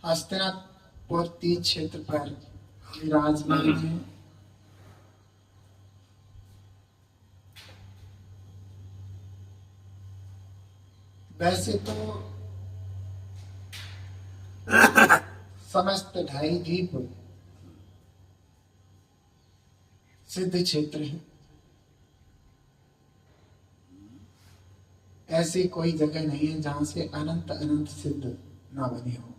हस्तिनापुर तीर्थ क्षेत्र पर विराजमान है। वैसे तो समस्त ढाई द्वीप सिद्ध क्षेत्र है। ऐसी कोई जगह नहीं है जहां से अनंत अनंत सिद्ध ना बने हो।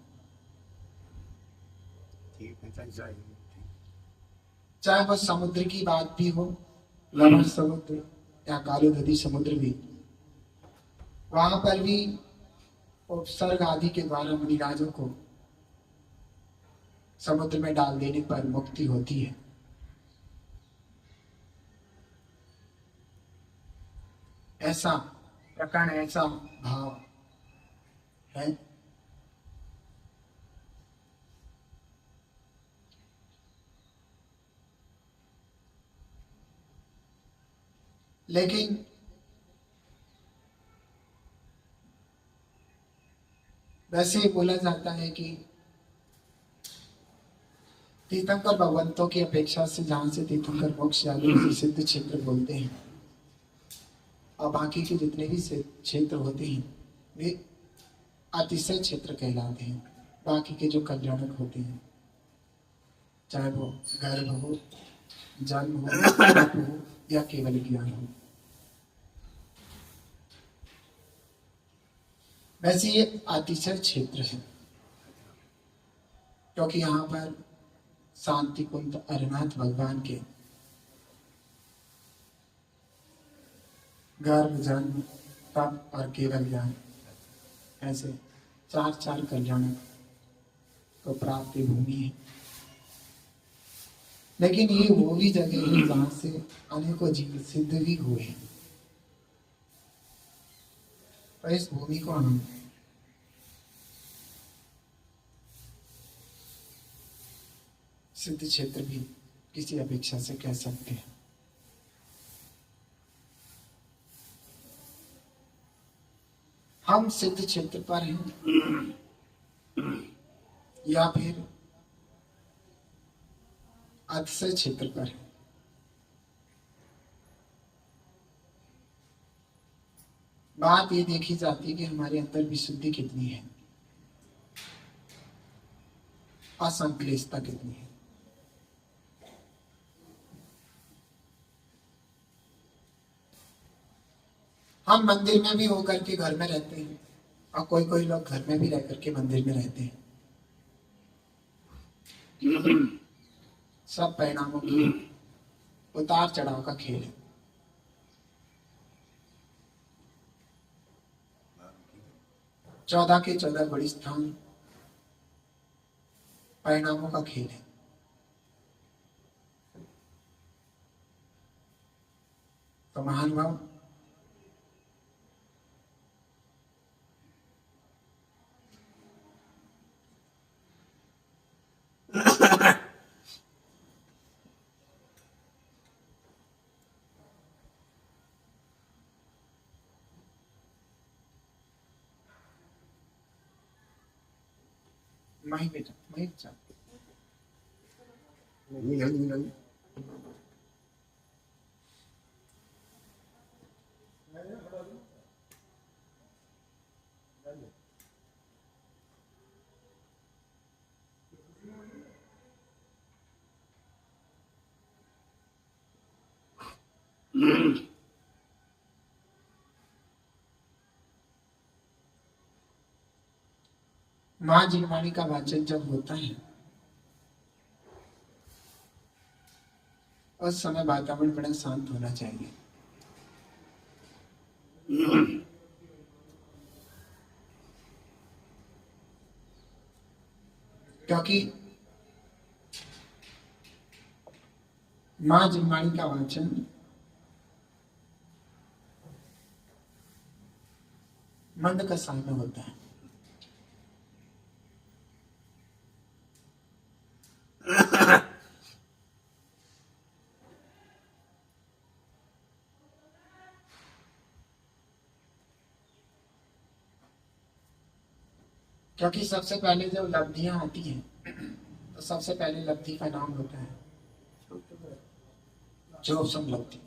चाहे वह समुद्र की बात भी हो, लवण समुद्र या काली नदी समुद्र भी, वहां पर भी उपसर्ग आदि के द्वारा मुनिराजों को समुद्र में डाल देने पर मुक्ति होती है। ऐसा प्रकरण, ऐसा भाव है। लेकिन वैसे ही बोला जाता है कि तीर्थंकर भगवंतों की अपेक्षा से जहां से तीर्थंकर मोक्ष यानी सिद्ध क्षेत्र बोलते हैं, और बाकी के जितने भी क्षेत्र होते हैं वे अतिशय क्षेत्र कहलाते हैं। बाकी के जो कल्याणक होते हैं, चाहे वो गर्भ हो, जन्म हो या केवल ज्ञान हो, वैसे ये अतिशय क्षेत्र है। क्योंकि यहाँ पर शांति कुंज अरनाथ भगवान के गर्भ, जन्म, तप और केवल ज्ञान, ऐसे चार चार कल्याणक को प्राप्ति भूमि है। लेकिन ये वो भी जगह है जहां से अनेकों जीव सिद्ध भी हुए हैं। तो इस भूमि को हम सिद्ध क्षेत्र भी किसी अपेक्षा से कह सकते हैं। हम सिद्ध क्षेत्र पर हैं या फिर अतिशय क्षेत्र पर हैं, बात ये देखी जाती है कि हमारे अंदर विशुद्धि कितनी है, असंक्लेशता कितनी है। हम मंदिर में भी होकर के घर में रहते हैं, और कोई कोई लोग घर में भी रह करके मंदिर में रहते हैं। सब परिणामों की उतार चढ़ाव का खेल है। चौदह के 14 बड़ी स्थान परिणामों का खेल है। तो महानुभाव, माही बेटा, माही बेटा, नहीं। माँ जिनवाणी का वाचन जब होता है, उस समय वातावरण बड़ा शांत होना चाहिए। क्योंकि माँ जिनवाणी का वाचन मंद का सामना होता है। क्योंकि सबसे पहले जब लब्धियां आती हैं तो सबसे पहले लब्धि का नाम होता है क्षोभसम लब्धि,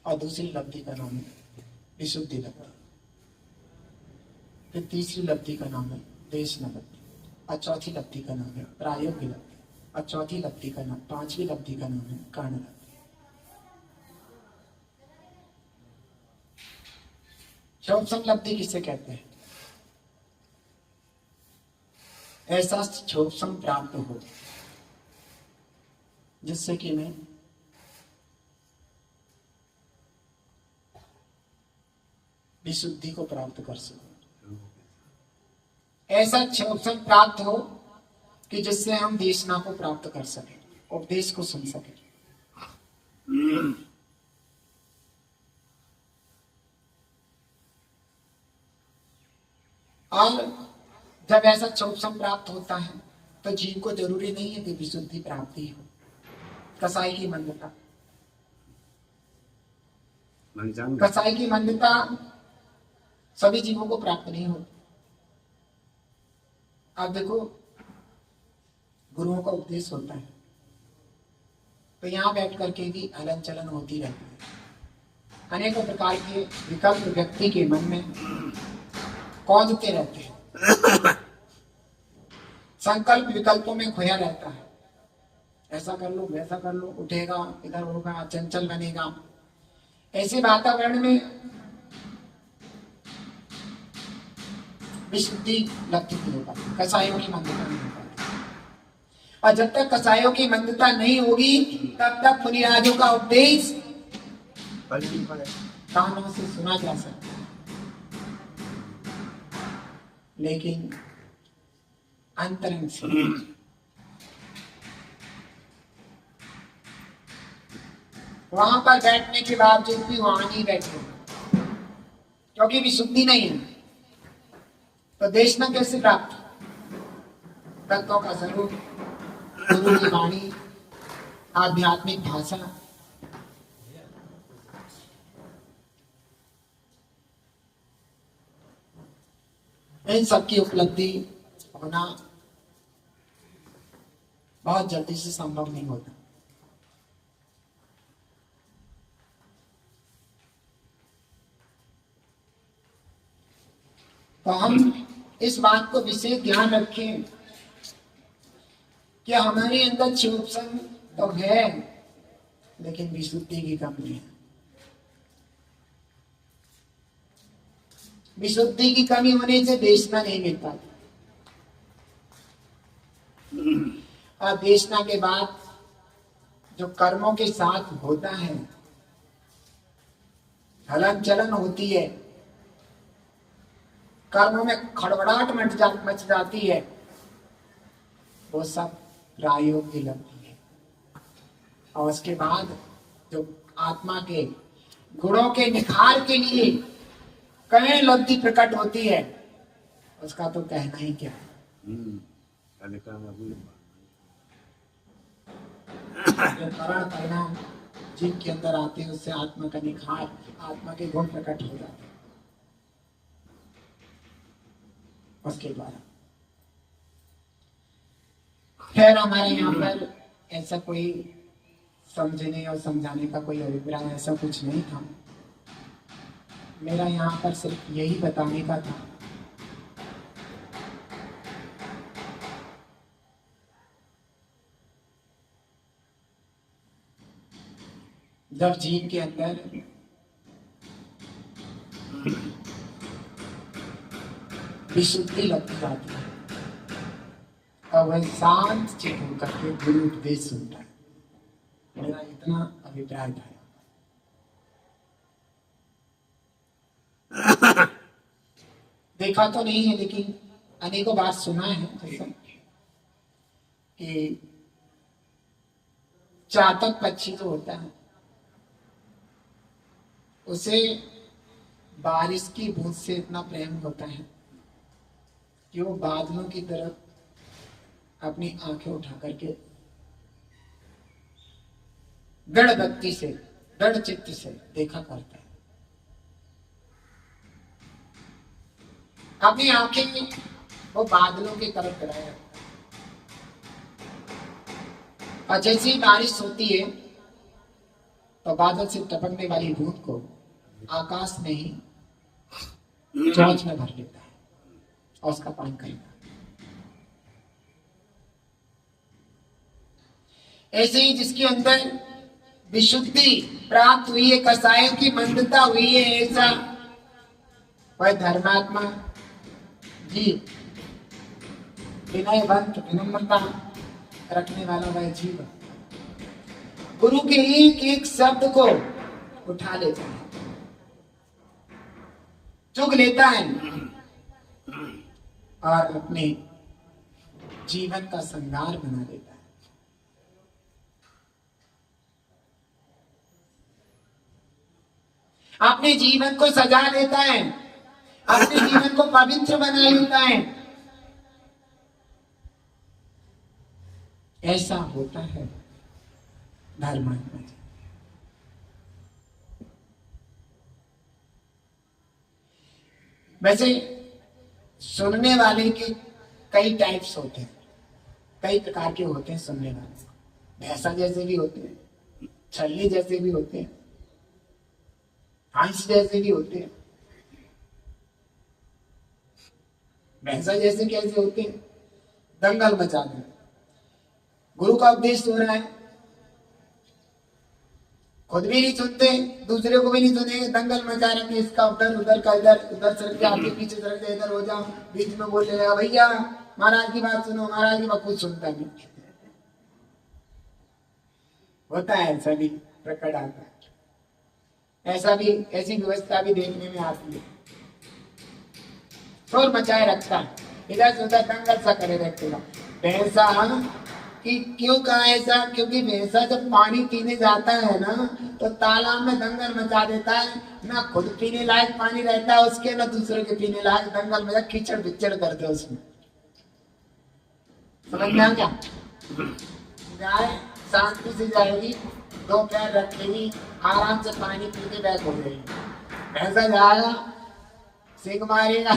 और दूसरी लब्धि का नाम है विशुद्धि लब्धि, फिर तीसरी लब्धि का नाम है देशना लब्धि, और चौथी लब्धि का नाम है प्रायोग्य लब्धि, और चौथी लब्धि का नाम, पांचवी लब्धि का नाम है कारण लब्धि। क्षोभसम लब्धि किसे कहते हैं? ऐसा क्षोभसम प्राप्त हो जिससे कि मैं विशुद्धि को प्राप्त कर सकूं। ऐसा क्षोभसम प्राप्त हो कि जिससे हम देशना को प्राप्त कर सके, उपदेश को सुन सके। और जब ऐसा क्षोभसम प्राप्त होता है तो जीव को जरूरी नहीं है कि विशुद्धि प्राप्ति हो। कसाई की मंदता, कसाई की मंदता सभी जीवों को प्राप्त नहीं होती। आप देखो, गुरुओं का उपदेश होता है तो यहाँ बैठ करके भी हलन चलन होती रहती है। अनेकों प्रकार के विकल्प व्यक्ति के मन में कौंधते रहते हैं, संकल्प विकल्पों में खोया रहता है। ऐसा कर लो, वैसा कर लो, उठेगा, इधर होगा, चंचल बनेगा। ऐसे वातावरण में विशुद्धि लब्धि नहीं हो पाती, कसाइयों की मंदता नहीं हो पाती। और जब तक कसाइयों की मंदता नहीं होगी तब तक मुनिराजों का उपदेश कानों से सुना जा सकता है, लेकिन अंतरंग से वहां पर बैठने के बावजूद भी वहां नहीं बैठे, क्योंकि विशुद्धि नहीं है। तो देशना कैसे प्राप्त? तत्वों का स्वरूप, गुरु की वाणी, आध्यात्मिक भाषा, इन सबकी उपलब्धि होना बहुत जल्दी से संभव नहीं होता। तो हम इस बात को विशेष ध्यान रखें कि हमारे अंदर क्षोभसम तो है लेकिन विशुद्धि की कमी है। विशुद्धि की कमी होने से देशना नहीं मिल पाती। और देशना के बाद जो कर्मों के साथ होता है, हलन चलन होती है, कर्मों में खड़बड़ाहट मच जाती है, वो सब प्रायोगिक लगती है। और उसके बाद जो आत्मा के गुणों के निखार के लिए कई लब्धि प्रकट होती है, उसका तो कहना ही क्या है। कारण परिणाम जीव के अंदर आते हैं, उससे आत्मा का निखार, आत्मा के गुण प्रकट हो जाते हैं उसके द्वारा। खैर, हमारे यहाँ पर ऐसा कोई समझने और समझाने का कोई अभिप्राय ऐसा कुछ नहीं था। मेरा यहाँ पर सिर्फ यही बताने का था जब जीव के अंदर विशुद्धि लगती जाती है और वह शांत चित्त होकर के गुरु उपदेश सुनता है। मेरा इतना अभिप्राय था। देखा तो नहीं है लेकिन अनेकों बार सुना है जैसा कि चातक पक्षी जो होता है उसे बारिश की बूंद से इतना प्रेम होता है कि वो बादलों की तरफ अपनी आंखें उठा करके दृढ़ भक्ति से, दृढ़ चित्त से देखा करता है। अपनी आंखें वो बादलों की तरफ गिराया। और जैसी बारिश होती है तो बादल से टपकने वाली बूंद को आकाश में ही चौंच में भर लेता है और उसका पान करेगा। ऐसे ही जिसके अंदर विशुद्धि प्राप्त हुई है, कसायों की मंदता हुई है, ऐसा वह धर्मात्मा जी, विनयवंत विनम्रता रखने वाला वह जीव गुरु के एक एक शब्द को उठा लेता है, चुग लेता है और अपने जीवन का श्रृंगार बना देता है। अपने जीवन को सजा देता है, अपने जीवन को पवित्र बना लेता है। ऐसा होता है धर्मात्मा जी। वैसे सुनने वाले के कई टाइप्स होते हैं, कई प्रकार के होते हैं सुनने वाले। भैंसा जैसे भी होते हैं, छल्ली जैसे भी होते हैं, हंस जैसे भी होते हैं। भैंसा जैसे कैसे होते हैं? दंगल मचा दें। गुरु का उपदेश हो रहा है, खुद भी नहीं सुनते, दूसरे को भी नहीं सुनेंगे, दंगल मचा रहे हैं। इसका उधर, उधर का इधर, उधर सरक जा, आगे पीछे सरक जा, इधर हो जाओ, बीच में बोल रहे भैया महाराज की बात सुनो, महाराज की बात कुछ सुनता नहीं। होता है ऐसा भी, प्रकट आता है ऐसा भी, ऐसी व्यवस्था भी देखने में आती है। शोर मचाए रखता है, इधर से उधर दंगल सा करे रखेगा। भैंसा कि क्यों कहा ऐसा? क्योंकि भैंसा जब पानी पीने जाता है ना तो तालाब में दंगल मचा देता है, ना खुद पीने लायक पानी रहता है उसके, ना दूसरे के पीने लायक, दंगल में कीचड़ बिचड़ करते उसमें। समझ में आ गया? गाय शांति से जाएगी, दो पैर रखेगी, आराम से पानी पी के बैक हो जाएगी। भैंसा जाएगा, सिंह मारेगा,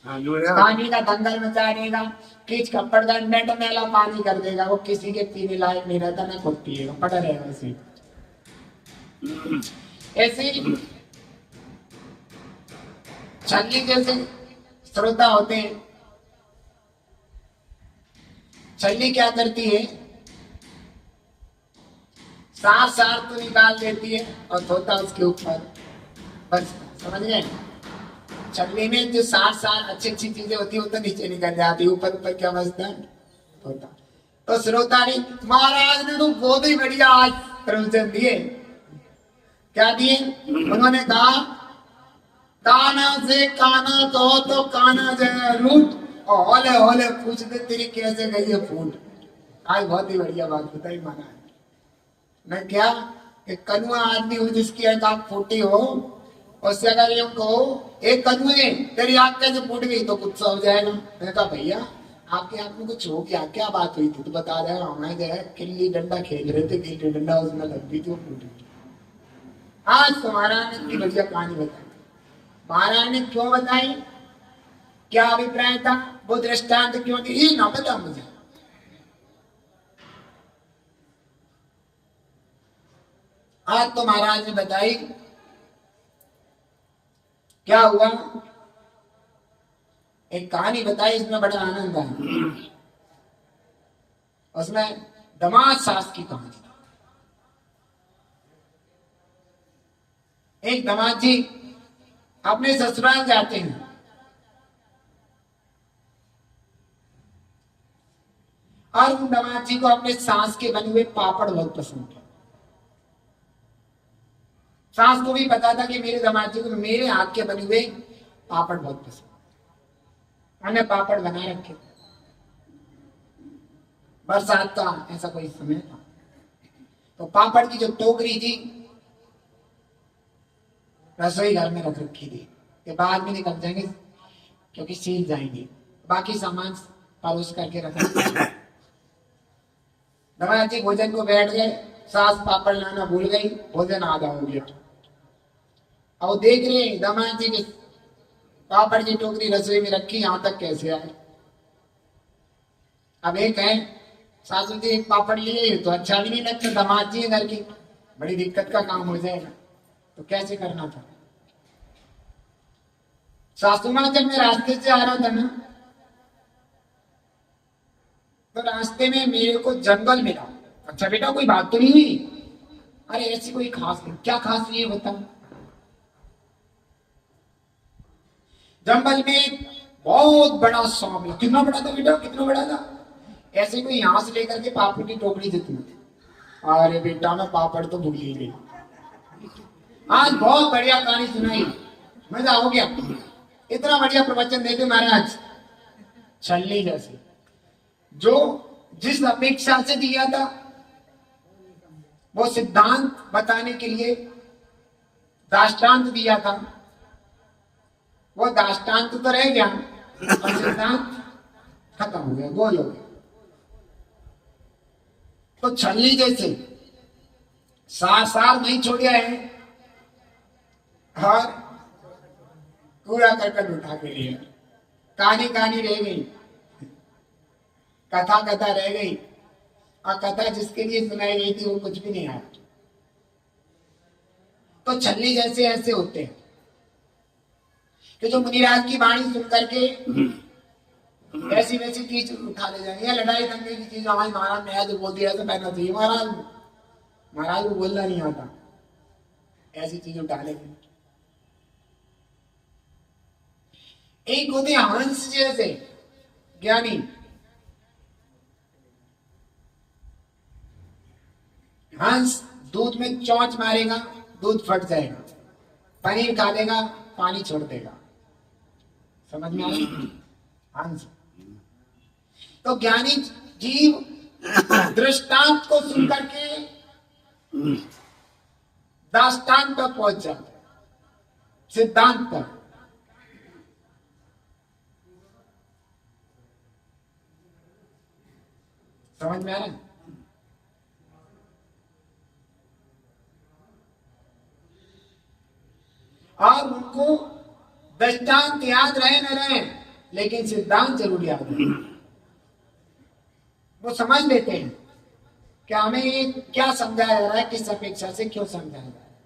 पानी का दंगल मचा देगा, कीच कपड़ का नेट मेला पानी कर देगा, वो किसी के पीने लायक नहीं रहता, ना खुद पिएगा, पड़ा रहेगा ऐसे। ऐसे छल्ली जैसे श्रोता होते हैं। छल्ली क्या करती है? सार सार तो निकाल देती है और धोता उसके ऊपर, बस। समझ गए? छल्ली में जो सार सार अच्छी अच्छी चीजें होती है वो तो नीचे निकल जाती है, ऊपर ऊपर क्या बचता है? होता। तो श्रोता ने, महाराज ने तो बहुत ही बढ़िया आज प्रवचन दिए। क्या दिए? उन्होंने कहा काना से काना कहो तो काना जाए रूट, और होले होले पूछ दे तेरी कैसे गई है फूट। आज बहुत ही बढ़िया बात बताई महाराज। मैं क्या कि कनुआ आदमी हो जिसकी एक आंख फूटी हो, उससे अगर यूं कहो एक कनुए तेरी आंख कैसे फूट गई तो गुस्सा हो जाएगा। मैंने कहा भैया आपके आंख में कुछ हो गया, क्या बात हुई थी? तो बता रहे हमें जो है गिल्ली डंडा खेल रहे थे, गिल्ली डंडा उसमें लग गई थी, वो फूट गई। आज तुम्हारा ने इतनी बढ़िया कहानी बताई। महाराज ने क्यों बताई, क्या अभिप्राय था, वो दृष्टांत क्यों दी, ये ना बता मुझे। आज तो महाराज ने बताई। क्या हुआ? एक कहानी बताई, इसमें बड़ा आनंद आया। उसमें दामाद सास की कहानी। एक दामाद जी अपने ससुराल जाते हैं, और उन दामाद जी को अपने सास के बने हुए पापड़ बहुत पसंद है। सास को भी पता था कि मेरे दामाद जी को मेरे हाथ के बने हुए पापड़ बहुत पसंद, हमने पापड़ बना रखे। बरसात का ऐसा कोई समय था, तो पापड़ की जो टोकरी थी रसोई घर में रख रखी थी कि बाद में निकल जाएंगे क्योंकि सील जाएंगे, बाकी सामान परोस करके रख रखा। दामाद जी भोजन को बैठ गए, सास पापड़ लाना भूल गई, भोजन आधा हो गया। और देख रहे दामाद जी के पापड़ की टोकरी रसोई में रखी, यहां तक कैसे आए? अब एक है सासू जी एक पापड़ लिए तो अच्छा भी नहीं लगता, दामाद जी है घर की, बड़ी दिक्कत का काम हो जाएगा, तो कैसे करना था? सासू मां जब मैं रास्ते से आ रहा था ना, तो रास्ते में मेरे को जंगल मिला। अच्छा बेटा कोई बात तो नहीं हुई? अरे ऐसी कोई खास नहीं। क्या खास ये बता? जंगल में बहुत बड़ा सांप मिला। कितना बड़ा था बेटा? कितना बड़ा था? ऐसे कोई यहां से लेकर के पापड़ की टोकरी जितना। अरे बेटा मैं पापड़ तो भूल ही गई। आज बहुत बढ़िया कहानी सुनाई, मजा हो गया। इतना बढ़िया प्रवचन देते महाराज, छलनी जैसे। जो जिस अपेक्षा से दिया था वो सिद्धांत बताने के लिए दाष्टांत दिया था, वो दाष्टांत तो रह गया और सिद्धांत खत्म हो गया, गोल हो गया। तो छलनी जैसे सार सार नहीं छोड़ा है और कूड़ा करकट उठा के लिया। कहानी कहानी रह गई, कथा कथा रह गई, और कथा जिसके लिए सुनाई गई थी वो कुछ भी नहीं आया। तो छलनी जैसे ऐसे होते हैं कि जो मुनिराज की वाणी सुन करके ऐसी वैसी चीज उठा ले जाएंगे, लड़ाई दंगे की चीज हमारे महाराज ने आज बोल दिया, ऐसा पहना चाहिए। महाराज को बोलना नहीं आता, ऐसी चीज उठा लेंगे। एक होते हंस जैसे ज्ञानी, हंस दूध में चौंच मारेगा दूध फट जाएगा, पनीर खा लेगा पानी छोड़ देगा। समझ में आया? हंस। तो ज्ञानी जीव दृष्टांत को सुन करके दाष्टांत पर पहुंच जाता है, सिद्धांत पर। समझ में आ रहा है? और उनको दृष्टांत याद रहे न रहे, लेकिन सिद्धांत जरूर याद रहे। वो समझ लेते हैं कि हमें ये क्या समझाया जा रहा है, किस अपेक्षा से क्यों समझाया जा रहा है,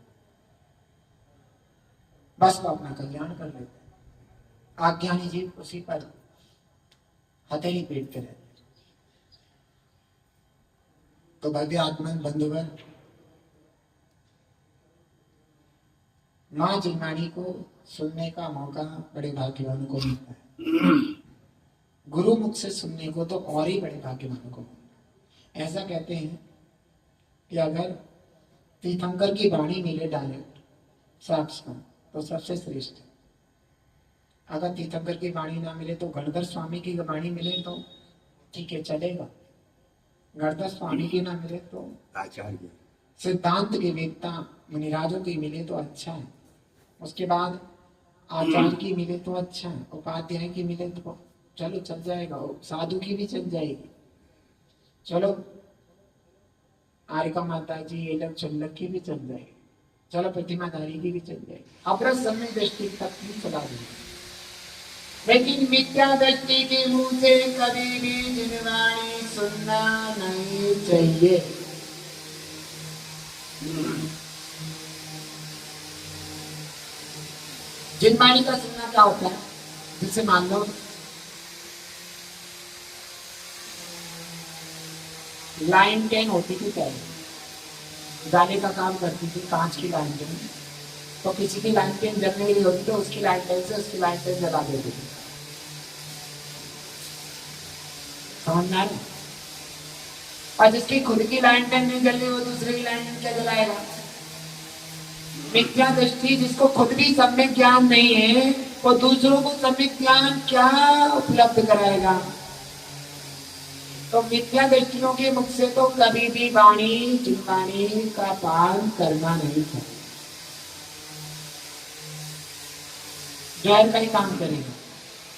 बस वो अपना कल्याण कर लेते हैं। अज्ञानी जीव उसी पर हथेली पीटते रहते। तो भव्य आत्मन बंधुगण, मां जिनवाणी को सुनने का मौका बड़े भाग्यवानों को मिलता है। गुरु मुख से सुनने को तो और ही बड़े भाग्यवानों को मिलता है। ऐसा कहते हैं कि अगर तीर्थंकर की वाणी मिले डायरेक्ट साफ साफ तो सबसे श्रेष्ठ है। अगर तीर्थंकर की वाणी ना मिले तो गणधर स्वामी की वाणी मिले तो ठीक है चलेगा, गणधर स्वामी की ना मिले तो आचार्य सिद्धांत की वेदता मुनिराजों की मिले तो अच्छा है, उसके बाद आचार्य की मिले तो अच्छा है, उपाध्याय की मिले तो चलो चल जाएगा, साधु की भी चल जाएगी, चलो आरिका माता जी ये लोग चुल्लक की भी चल जाएगी, चलो प्रतिमाधारी की भी चल जाएगी, अपरस समय दृष्टि तक भी चला देगी। लेकिन मिथ्या दृष्टि के मुंह से कभी भी जिनवाणी सुनना नहीं चाहिए। जिनवाणी का सुनना क्या होता है? जैसे मान लो लाइन टेन होती थी पहले, जाने का काम करती थी कांच की लाइन टेन, तो किसी की लाइन टेन जब नहीं होती तो उसकी लाइन टेन से उसकी लाइन टेन जला देती थी। समझ में आ रहा? और जिसकी खुद की लाइन टेन नहीं जल रही वो दूसरे की लाइन टेन क्या जलाएगा? मिथ्या दृष्टि, जिसको खुद भी सम्यक ज्ञान नहीं है वो दूसरों को सम्यक ज्ञान क्या उपलब्ध कराएगा? तो मिथ्या दृष्टियों के मुख से तो कभी भी वाणी जिनवाणी का पान करना नहीं चाहिए। जहर का ही काम करेगा,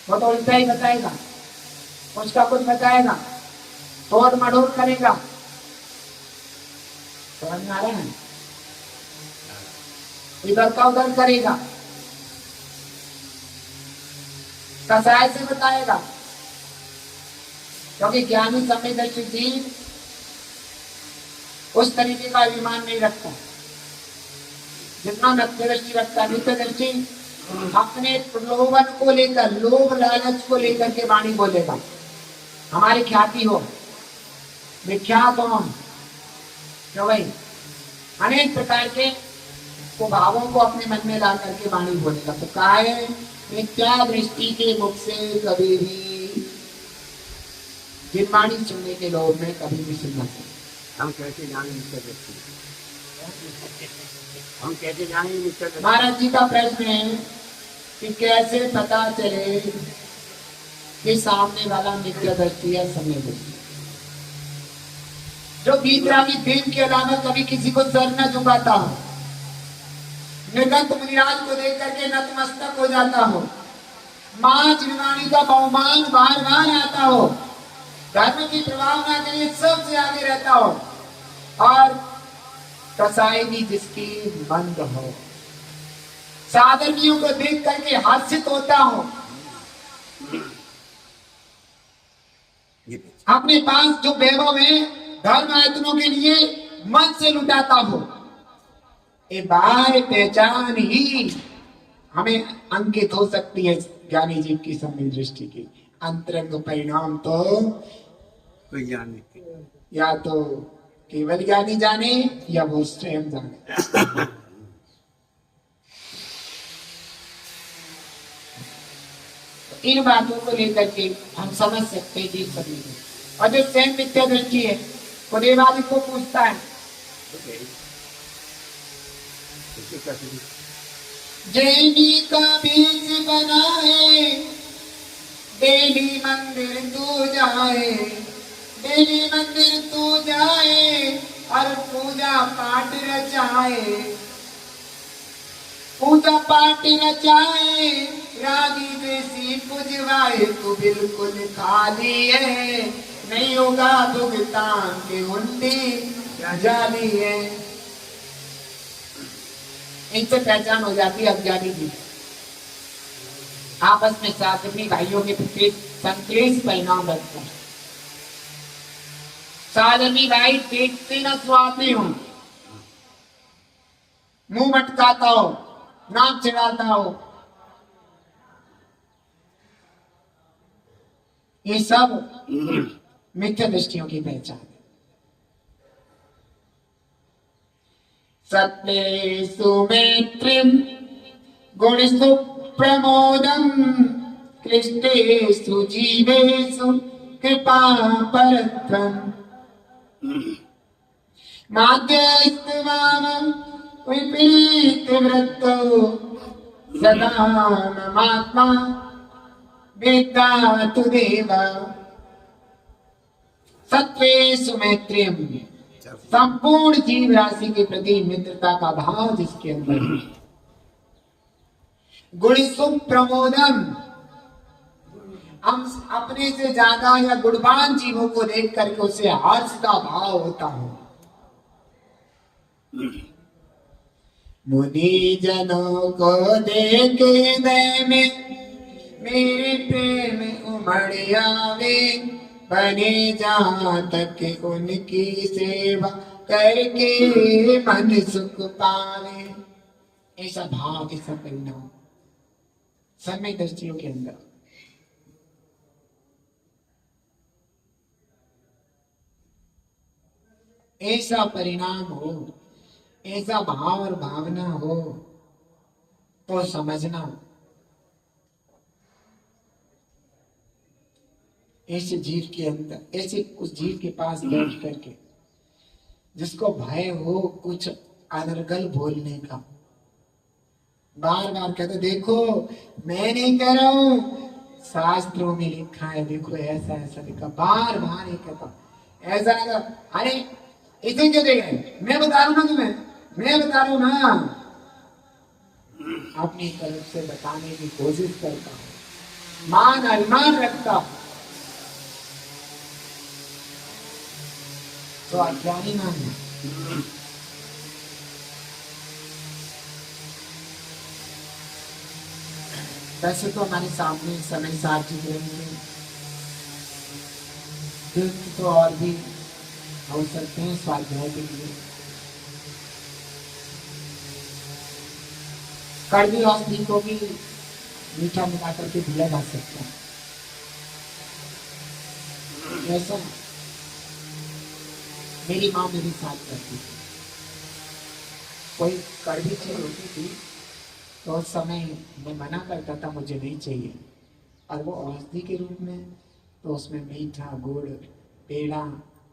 वो तो उल्टा ही बताएगा, उसका कुछ बताएगा, तोड़ मड़ोड़ करेगा। समझ में आ रहा है? इधर का उधर करेगा। कसाय से बताएगा, क्योंकि ज्ञानी संवेदनशील जीव उस तरीके का अभिमान नहीं रखता जितना नित्य दृष्टि रखता है। नित्य दृष्टि अपने प्रलोभन को लेकर, लोभ लालच को लेकर के वाणी बोलेगा। हमारी ख्याति हो, विख्यात हो, क्यों भाई, अनेक प्रकार के भावों को अपने मन में ला करके वाणी बोलेगा। तो कहा है, मिथ्या दृष्टि के मुख से कभी भी वाणी सुनने के लोभ में कभी भी सुनना चाहिए। हम कैसे जाने मिथ्या दृष्टि, हम कैसे जाने मिथ्या दृष्टि? महाराज जी का प्रश्न है कि कैसे पता चले कि सामने वाला मिथ्या दृष्टि या समय दृष्टि। जो बीतरागी देव के अलावा कभी किसी को सर न झुकाता हो, निर्गत मुनिराज को देख करके नतमस्तक हो जाता हो, मां जिनवाणी का बहुमान बार बार आता हो, धर्म की प्रभावना के लिए सबसे आगे रहता हो, और कसाई भी जिसकी मंद हो, साधर्मियों को देख करके हर्षित होता हो, अपने पास जो वैभव है धर्म आयतनों के लिए मन से लुटाता हो, ये बार पहचान ही हमें अंकित हो सकती है ज्ञानी जीव की समय दृष्टि की। अंतरंग परिणाम तो कोई जान नहीं, या तो केवल ज्ञानी जाने या वो स्वयं जाने। इन बातों को लेकर के हम समझ सकते हैं जी सभी। और जो स्वयं मिथ्या दृष्टि है वो देवादि को पूछता है, जैनी का बीज बनाए, देवी मंदिर तू जाए, देवी मंदिर तू जाए, और पूजा पाठ रचाए, पूजा पाठ रचाए, रागी जैसी पुजवाए, तो बिल्कुल खाली है, नहीं होगा भुगतान की हुंडी जाली है। इनसे पहचान हो जाती है अज्ञानी जी। आपस में शास्त्री भाइयों के प्रति संक्लेश परिणाम रखते हैं। साधर्मी भाई देखते न स्वाते हो, मुंह मटकाता हो, नाक चढ़ाता हो, ये सब मिथ्या दृष्टियों की पहचान है। सत्तेषु मैत्रीं गुणेषु प्रमोदं, क्लिष्टेषु जीवेषु कृपा परत्वम्, माध्यस्थमामं विपरीतवृत्तौ, सदा ममात्मा वेत्तातु देव। सत्त्वेषु मैत्रीं, संपूर्ण जीव राशि के प्रति मित्रता का भाव जिसके अंदर है। गुणेषु प्रमोदम, हम अपने से ज्यादा या गुणवान जीवों को देख करके उसे हर्ष का भाव होता हो। मुनि जनों को देख हृदय में मेरे प्रेम उमड़ आवे, बने जहाँ तक उनकी सेवा करके मन सुख पावे। ऐसा भाव, ऐसा परिणाम समय दृष्टियों के अंदर। ऐसा परिणाम हो, ऐसा भाव और भावना हो तो समझना ऐसे जीव के अंदर, ऐसे उस जीव के पास बैठ करके जिसको भय हो कुछ अनर्गल बोलने का, बार बार कहते देखो मैं नहीं कह रहा हूं, शास्त्रों में लिखा है, देखो ऐसा ऐसा लिखा, बार बार ये कहता ऐसा लगा, अरे इसे क्यों देख रहे, मैं बता रहा हूं ना तुम्हें, मैं बता रहा हूं ना। अपनी तरफ से बताने की कोशिश करता हूं, मान अभिमान रखता हूं, तो अज्ञानी मान है। वैसे तो हमारे सामने समय सार जी रहेंगे, तीर्थ तो और भी हो सकते हैं स्वाध्याय के लिए। कड़वी औषधि को भी मीठा मिला करके दिया जा सकता है। ऐसा मेरी माँ मेरे साथ करती थी। कोई कड़वी चीज होती थी तो उस समय मैं मना करता था, मुझे नहीं चाहिए, और वो औषधि के रूप में तो उसमें मीठा गुड़ पेड़ा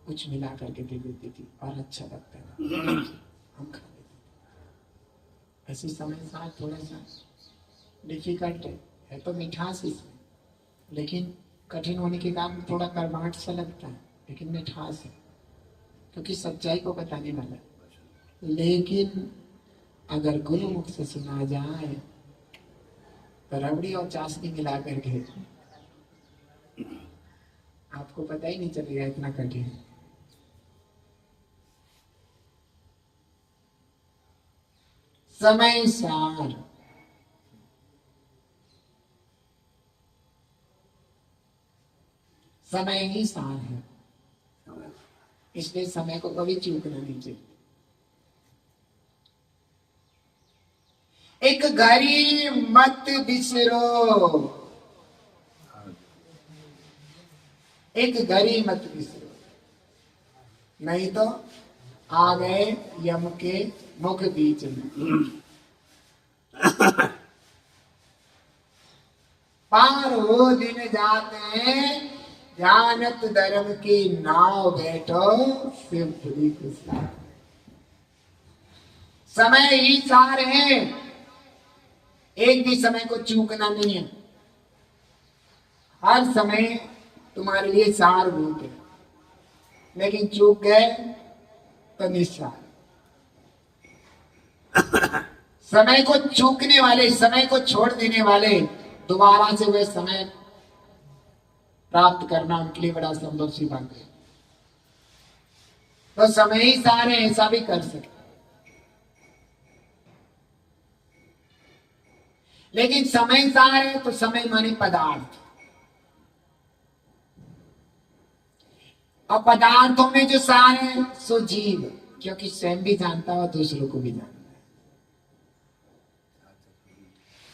कुछ मिला करके दे देती थी और अच्छा लगता था, हम खा लेते थे। ऐसे समय साथ थोड़ा सा डिफिकल्ट है तो मिठास इसमें, लेकिन कठिन होने के कारण थोड़ा कर्माट सा लगता है, लेकिन मिठास है क्योंकि सच्चाई को बताने वाला है। लेकिन अगर गुरु मुख से सुना जाए तो रबड़ी और चाशनी मिला करके आपको पता ही नहीं चलेगा इतना कठिन है। समय सार समय ही सार है, इसलिए समय को कभी चूकना नहीं चाहिए। एक घड़ी मत बिसरो, एक घड़ी मत बिसरो, नहीं तो आ गए यम के मुख बीच में। पार हो दिन जाते हैं, जानत धर्म की नाव बैठो शिवपुरी के साथ। समय ही सार है, एक भी समय को चूकना नहीं है। हर समय तुम्हारे लिए सारभूत है, लेकिन चूक गए तो निस्सार। समय को चूकने वाले, समय को छोड़ देने वाले, दोबारा से वह समय प्राप्त करना उनके लिए बड़ा संभव सी बात है। तो समय ही सारे ऐसा भी कर सकते, लेकिन समय सार है तो समय माने पदार्थ, और पदार्थों में जो सार है सो जीव, क्योंकि स्वयं भी जानता है और दूसरों को भी जानता है।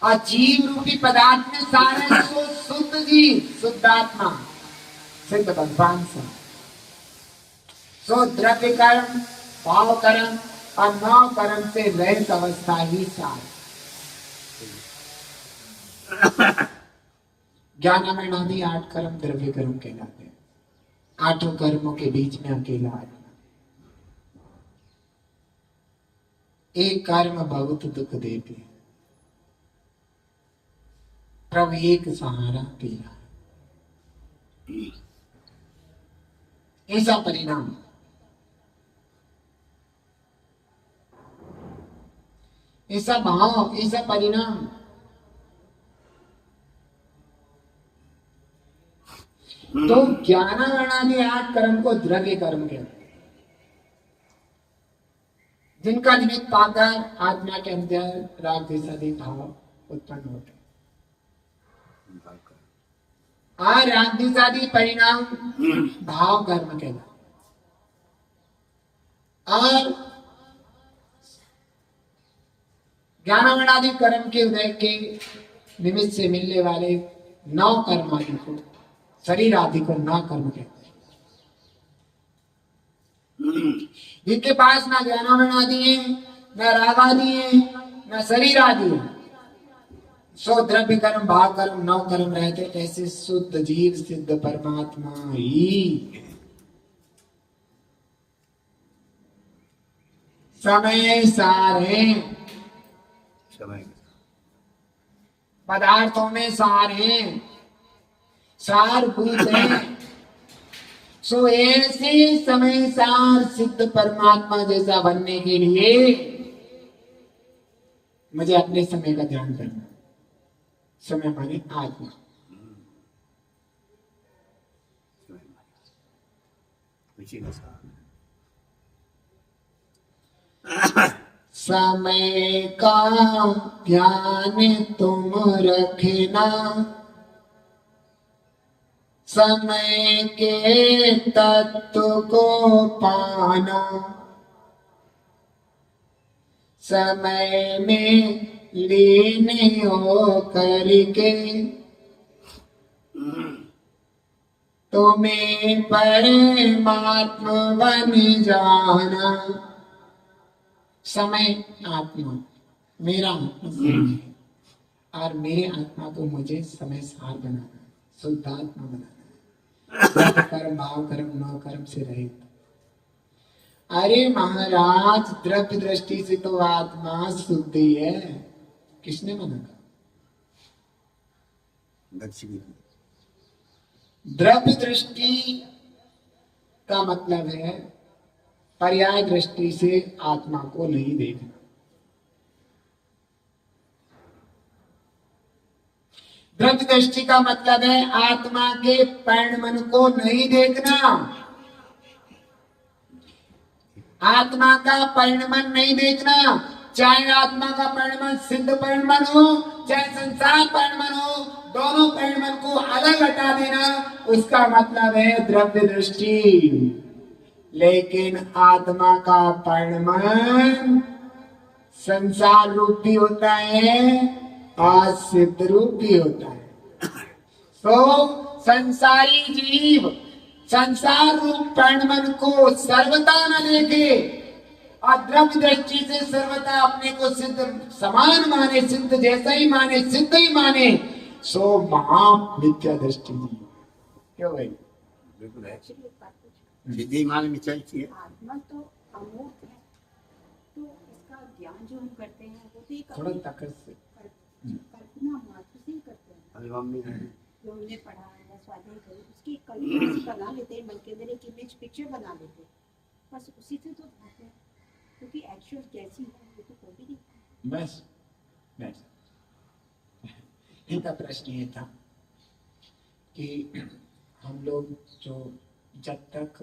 और जीव रूपी पदार्थ में सार है सो शुद्ध जीव, शुद्ध आत्मा, सिद्ध भगवान सा। सो द्रव्य कर्म, भाव कर्म और नव कर्म से रहित अवस्था ही सार। ज्ञानामृण आदि 8 कर्म द्रव्य कर्म कहलाते हैं। 8 कर्मों के बीच में अकेला आत्मा। एक कर्म बहुत दुख देते हैं, प्रभु एक सहारा तेरा, ऐसा परिणाम। ऐसा भाव, ऐसा परिणाम। तो ज्ञानावरणादि 8 कर्म को द्रव्य कर्म कहते हैं, जिनका निमित्त पाकर आत्मा के अंदर राग द्वेष आदि भाव उत्पन्न होते हैं। और राग द्वेष आदि परिणाम भाव कर्म कहलाते हैं। और ज्ञानावरणादि कर्म के उदय के निमित्त से मिलने वाले 9 कर्म आदि को, शरीर आदि को 9 कर्म कहते हैं। जिनके पास ना ज्ञानावरण आदि है, ना राग आदि है, ना शरीर आदि है, सो द्रव्य कर्म भाव कर्म 9 कर्म रहते, ऐसे शुद्ध जीव सिद्ध परमात्मा ही समय सार है। पदार्थों में सार है, सारभूत है। सो ऐसे समय सार सिद्ध परमात्मा जैसा बनने के लिए मुझे अपने समय का ध्यान करना। समय माने आत्मा। समय का ध्यान तुम रखना, समय के तत्व को पाना, समय में लीन हो करके तुम्हें परमात्मा बन जाना। समय आत्मा, मेरा आत्मा समय है और मेरे आत्मा को मुझे समय सार बनाना है, शुद्धात्मा बनाना है, कर्म भाव कर्म न कर्म से रहित। अरे महाराज, द्रव्य दृष्टि से तो आत्मा शुद्धि है, किसने मना कहा? द्रव्य दृष्टि का मतलब है पर्याय दृष्टि से आत्मा को नहीं देखना। द्रव्य दृष्टि का मतलब है आत्मा के परिणमन को नहीं देखना, आत्मा का परिणमन नहीं देखना। चाहे आत्मा का परिणमन सिद्ध परिणमन हो, चाहे संसार परिणमन हो, दोनों परिणमन को अलग हटा देना, उसका मतलब है द्रव्य दृष्टि। लेकिन आत्मा का परिणमन संसार रूप भी होता है और सिद्ध रूप भी होता है। तो संसारी जीव संसार रूप परिणमन को सर्वथा न देखे और द्रव्य दृष्टि से सर्वथा अपने को सिद्ध समान माने, सिद्ध जैसा ही माने, सिद्ध ही माने, सो महा मिथ्या दृष्टि। क्यों भाई? बिल्कुल है, सिद्धि मान में चलती है। आत्मा तो अमूर्त है, तो इसका ज्ञान जो हम करते हैं वो भी थोड़ा ताकत से कल्पना मात्र से ही करते हैं। अनुभव में जो हमने पढ़ा या स्वाध्याय करी उसकी कल्पना से बना लेते हैं, मन के अंदर एक इमेज पिक्चर बना लेते हैं, बस उसी से तो भागते हैं, क्योंकि एक्चुअल कैसी है वो तो कोई भी नहीं। बस इनका प्रश्न ये था कि हम लोग जो जब तक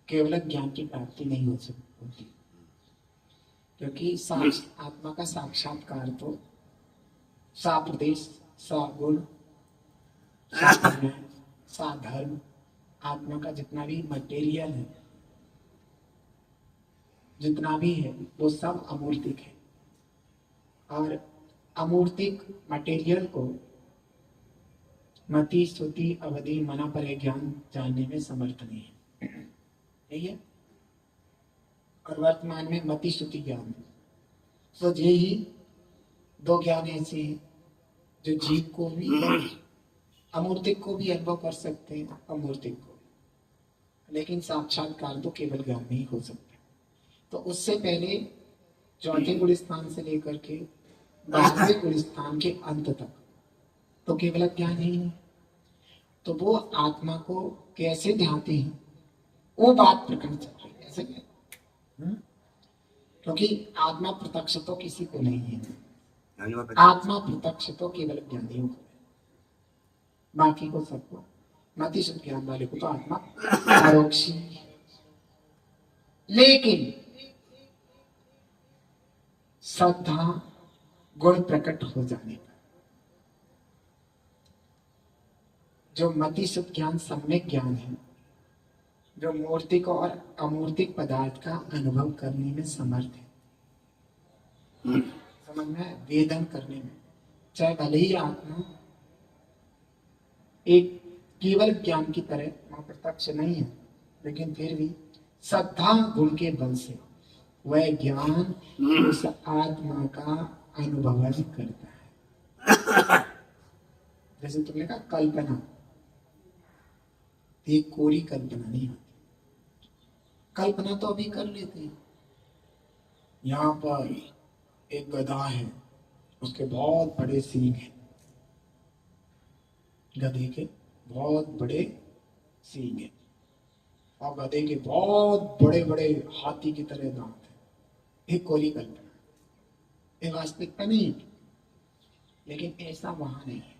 केवल ज्ञान की प्राप्ति नहीं हो सकती, क्योंकि आत्मा का साक्षात्कार तो सा प्रदेश, सा गुण, सा धर्म, आत्मा का जितना भी मटेरियल है, जितना भी है वो सब अमूर्तिक है और अमूर्तिक मटेरियल को मति श्रुति अवधि मना पर ज्ञान जानने में समर्थ नहीं है, यही है। और वर्तमान में मति श्रुति ज्ञान है, तो यही दो ज्ञान ऐसे हैं जो जीव को भी अमूर्तिक को भी अनुभव कर सकते हैं, अमूर्तिक को, लेकिन साक्षात्कार तो केवल ज्ञान में ही हो सकता है। तो उससे पहले चौथे गुण स्थान से लेकर के 12वें गुण स्थान के अंत तक तो केवल ज्ञान ही नहीं। तो वो आत्मा को कैसे ध्याते हैं वो बात प्रकट चल रही है, ऐसे क्योंकि आत्मा प्रत्यक्ष तो किसी को नहीं है, आत्मा प्रत्यक्ष तो केवल ज्ञानियों को है, बाकी को सबको मति शुद्ध ज्ञान वाले को तो आत्मा परोक्ष। लेकिन श्रद्धा गुण प्रकट हो जाने पर जो मति शुद्ध ज्ञान सम्यक ज्ञान है, जो मूर्तिक और अमूर्तिक पदार्थ का अनुभव करने में समर्थ है, समझ में, वेदन करने में, चाहे भले ही आत्मा एक केवल ज्ञान की तरह प्रत्यक्ष नहीं है, लेकिन फिर भी श्रद्धा गुण के बल से वह ज्ञान उस आत्मा का अनुभव करता है। जैसे तुमने कहा कल्पना, एक कोरी कल्पना नहीं होती, कल्पना तो अभी कर लेते हैं। यहाँ पर एक गधा है, उसके बहुत बड़े सींग हैं, गधे के बहुत बड़े सींग हैं और गधे के बहुत बड़े बड़े हाथी की तरह दांत हैं। एक कोरी कल्पना, ये वास्तविकता नहीं, लेकिन ऐसा वहां नहीं है।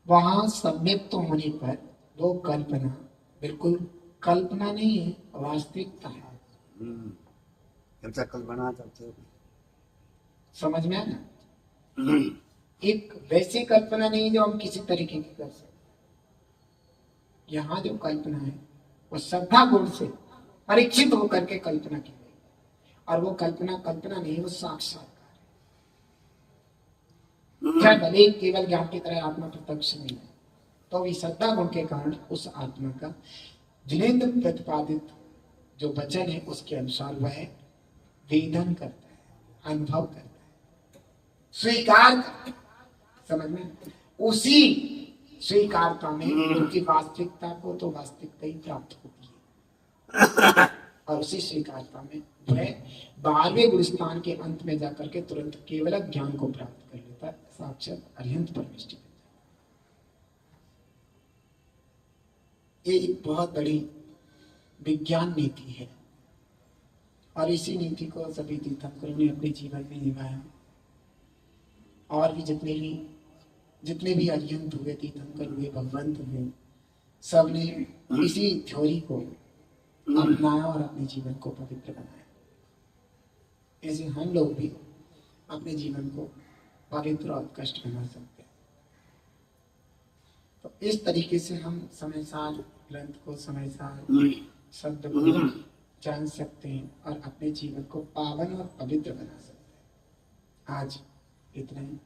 वहां सम्यक तो होने पर वो कल्पना बिल्कुल कल्पना नहीं है, वास्तविकता है। जब तक कल्पना करते समझ में आया ना? एक वैसी कल्पना नहीं जो हम किसी तरीके की कर सकते। यहाँ जो कल्पना है वो श्रद्धा गुण से परीक्षित होकर के कल्पना की गई, और वो कल्पना कल्पना नहीं, वो साक्षात्कार है। क्या भले केवल ज्ञान की तरह आत्मा प्रत्यक्ष नहीं है, तो भी श्रद्धा गुण के कारण उस आत्मा का जिनेन्द्र प्रतिपादित जो वचन है उसके अनुसार वह वेदन करता है, अनुभव करता है, स्वीकार करता है। समझ में? उसी स्वीकारता में उनकी वास्तविकता को तो वास्तविकता ही प्राप्त होती है, और उसी स्वीकारता में वह 12वें गुणस्थान के अंत में जाकर के तुरंत केवल ज्ञान को प्राप्त कर लेता है, साक्षात अरिहंत परमेष्टि। ये एक बहुत बड़ी विज्ञान नीति है, और इसी नीति को सभी तीर्थंकरों ने अपने जीवन में निभाया। और भी जितने भी अरिहंत हुए, तीर्थंकर हुए, भगवंत हुए, सबने इसी थ्योरी को अपनाया और अपने जीवन को पवित्र बनाया। ऐसे हम लोग भी अपने जीवन को पवित्र और उत्कृष्ट बना सकते हैं। तो इस तरीके से हम समय सार ग्रंथ को, समय सार शब्द को जान सकते हैं और अपने जीवन को पावन और पवित्र बना सकते हैं। आज इतना ही।